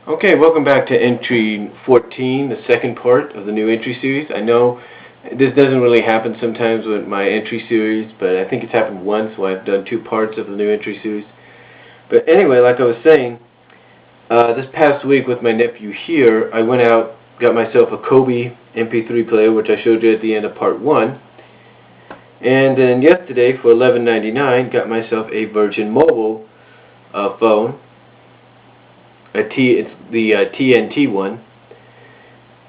Okay, welcome back to entry 14, the second part of the new entry series. I know this doesn't really happen sometimes with my entry series, but I think it's happened once, so I've done two parts of the new entry series. But anyway, like I was saying, this past week with my nephew here, I went out, got myself a Kobe MP3 player, which I showed you at the end of part 1. And then yesterday, for $11.99, got myself a Virgin Mobile phone. It's the TNT one,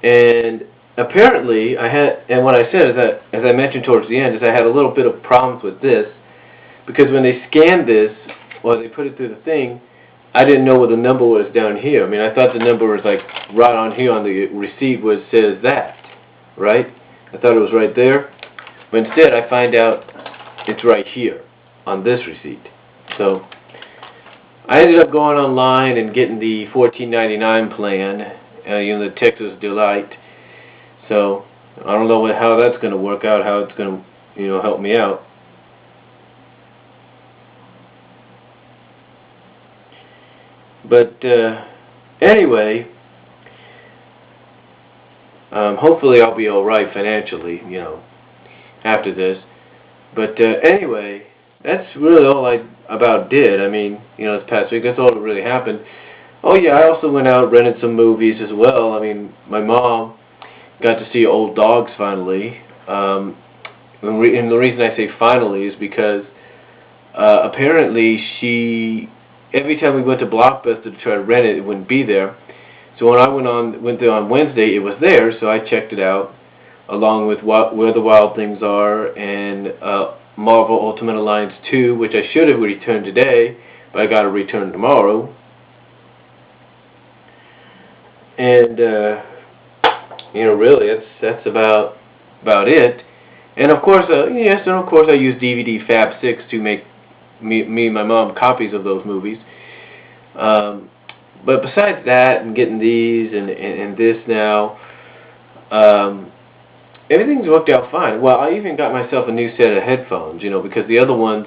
and apparently and what I said is that, as I mentioned towards the end, is I had a little bit of problems with this, because when they scanned this, or they put it through the thing, I didn't know what the number was down here. I mean, I thought the number was like right on here on the receipt where it says that, right? I thought it was right there, but instead I find out it's right here on this receipt. So I ended up going online and getting the $14.99 plan, the Texas Delight. So I don't know how that's going to work out, how it's going to, help me out. But anyway, hopefully I'll be all right financially, after this. But anyway, that's really all I about did. I mean, this past week, that's all that really happened. Oh yeah, I also went out and rented some movies as well. I mean, my mom got to see Old Dogs finally. And the reason I say finally is because apparently every time we went to Blockbuster to try to rent it, it wouldn't be there. So when I went there on Wednesday, it was there, so I checked it out, along with Where the Wild Things Are and Marvel Ultimate Alliance 2, which I should have returned today, but I got to return tomorrow. And really, that's about it. And of course, I use DVD Fab 6 to make me and my mom copies of those movies. But besides that, and getting these and this now, everything's worked out fine. Well, I even got myself a new set of headphones, because the other ones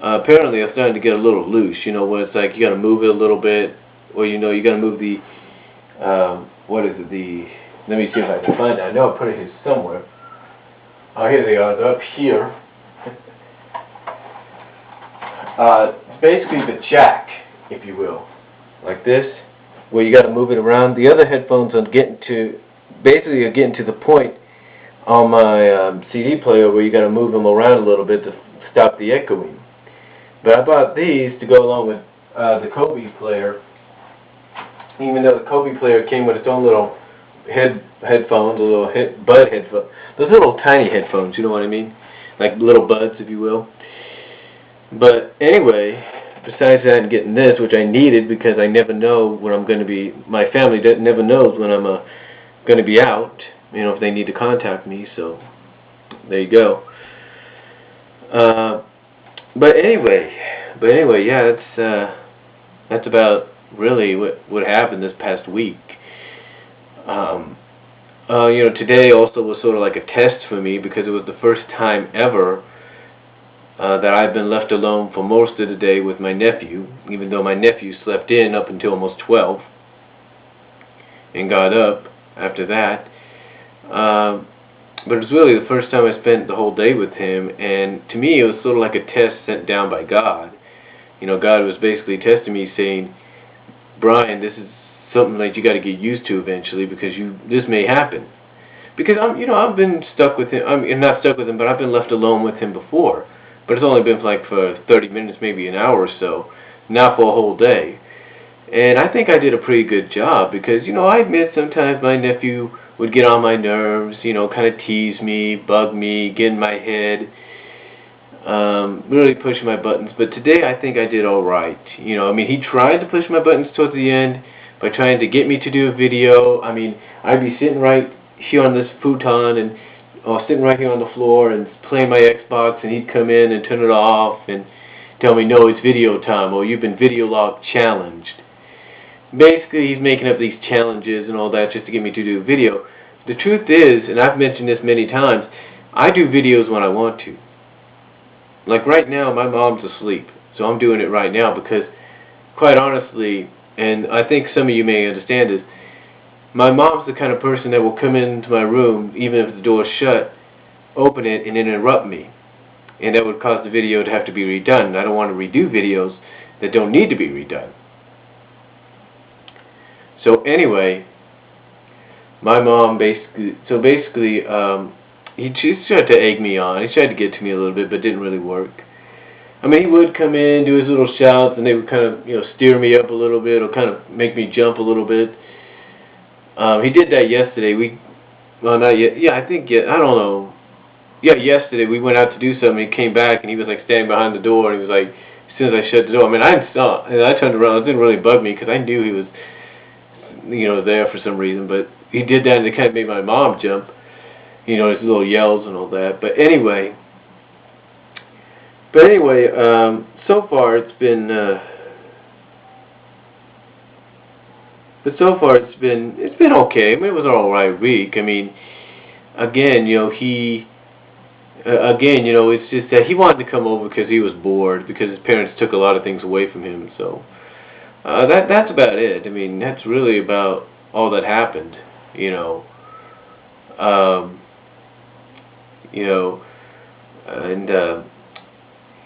apparently are starting to get a little loose, where it's like you got to move it a little bit, or you got to move the let me see if I can find it. I know I put it here somewhere. Oh, here they are. They're up here. It's basically the jack, if you will, like this, where you got to move it around. The other headphones are getting to the point on my CD player where you got to move them around a little bit to stop the echoing. But I bought these to go along with the Kobe player, even though the Kobe player came with its own little headphones, a little bud headphones. Those little tiny headphones, you know what I mean? Like little buds, if you will. But anyway, besides that and getting this, which I needed because I never know when I'm going to be, my family never knows when I'm going to be out, if they need to contact me, so there you go. But anyway, yeah, that's about really what happened this past week. Today also was sort of like a test for me because it was the first time ever that I've been left alone for most of the day with my nephew, even though my nephew slept in up until almost 12 and got up after that. But it was really the first time I spent the whole day with him, and to me it was sort of like a test sent down by God. God was basically testing me, saying, Brian, this is something that you got to get used to eventually, because this may happen. Because I've been stuck with him. I'm not stuck with him, but I've been left alone with him before. But it's only been for 30 minutes, maybe an hour or so, not for a whole day. And I think I did a pretty good job because, I admit sometimes my nephew would get on my nerves, kind of tease me, bug me, get in my head, really push my buttons. But today I think I did all right. He tried to push my buttons towards the end by trying to get me to do a video. I'd be sitting right here on this futon or sitting right here on the floor and playing my Xbox, and he'd come in and turn it off and tell me, no, it's video time, or you've been video log challenged. Basically, he's making up these challenges and all that just to get me to do a video. The truth is, and I've mentioned this many times, I do videos when I want to. Like right now, my mom's asleep, so I'm doing it right now because, quite honestly, and I think some of you may understand this. My mom's the kind of person that will come into my room, even if the door's shut, open it, and interrupt me. And that would cause the video to have to be redone. And I don't want to redo videos that don't need to be redone. So anyway, my mom basically, he tried to egg me on. He tried to get to me a little bit, but it didn't really work. I mean, he would come in, do his little shouts, and they would kind of, steer me up a little bit, or kind of make me jump a little bit. He did that yesterday. Well, not yet. Yeah, I think, I don't know. Yeah, yesterday we went out to do something. He came back, and he was like standing behind the door, and he was like, as soon as I shut the door, I mean, I saw, and I turned around. It didn't really bug me because I knew he was, there for some reason. But he did that, and it kind of made my mom jump. His little yells and all that. But anyway, so far it's been. But so far it's been okay. I mean, it was an alright week. I mean, again, it's just that he wanted to come over because he was bored, because his parents took a lot of things away from him. So that's about it. I mean, that's really about all that happened.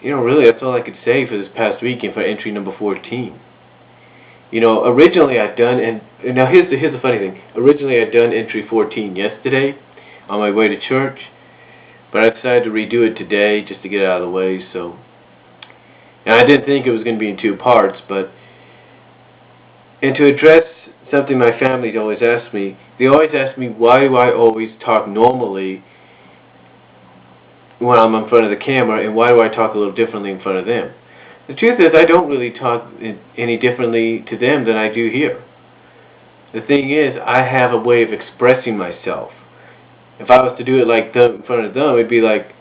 Really, that's all I could say for this past weekend for entry number 14. Originally I'd done, and now here's the funny thing. Originally I'd done entry 14 yesterday on my way to church, but I decided to redo it today just to get it out of the way. So, and I didn't think it was going to be in 2 parts, and to address something my family always asks me. They always ask me, why do I always talk normally when I'm in front of the camera, and why do I talk a little differently in front of them? The truth is, I don't really talk any differently to them than I do here. The thing is, I have a way of expressing myself. If I was to do it like them in front of them, it'd be like,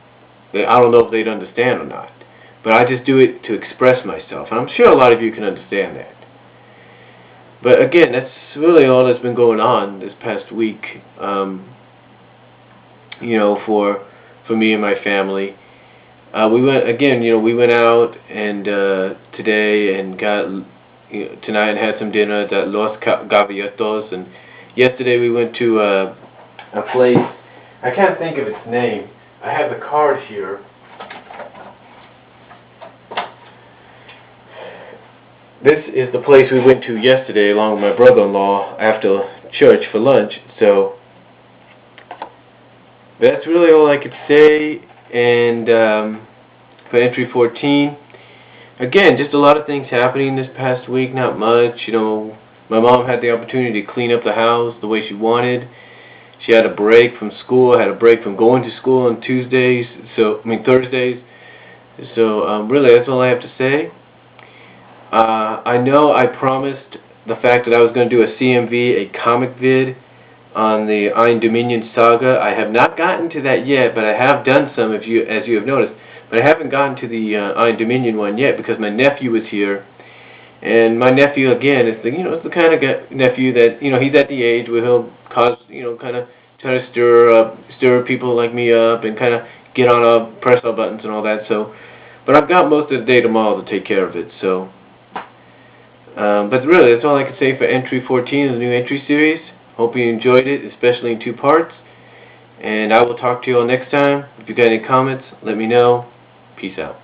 I don't know if they'd understand or not. But I just do it to express myself. And I'm sure a lot of you can understand that. But again, that's really all that's been going on this past week, for me and my family. We went out and today and got tonight and had some dinner at Los Gaviatos, and yesterday we went to a place. I can't think of its name. I have the card here. This is the place we went to yesterday along with my brother-in-law after church for lunch. So that's really all I could say. And for entry 14, again, just a lot of things happening this past week. Not much, My mom had the opportunity to clean up the house the way she wanted. She had a break from school. Had a break from going to school on Thursdays. So really, that's all I have to say. I know I promised the fact that I was going to do a CMV, a comic vid, on the Iron Dominion saga. I have not gotten to that yet, but I have done some, as you have noticed. But I haven't gotten to the Iron Dominion one yet because my nephew was here. And my nephew, again, is the kind of nephew that, he's at the age where he'll cause, kind of try to stir people like me up and kind of get on press all buttons and all that. So, but I've got most of the day tomorrow to take care of it. So, but really, that's all I can say for entry 14 of the new entry series. Hope you enjoyed it, especially in 2 parts. And I will talk to you all next time. If you got any comments, let me know. Peace out.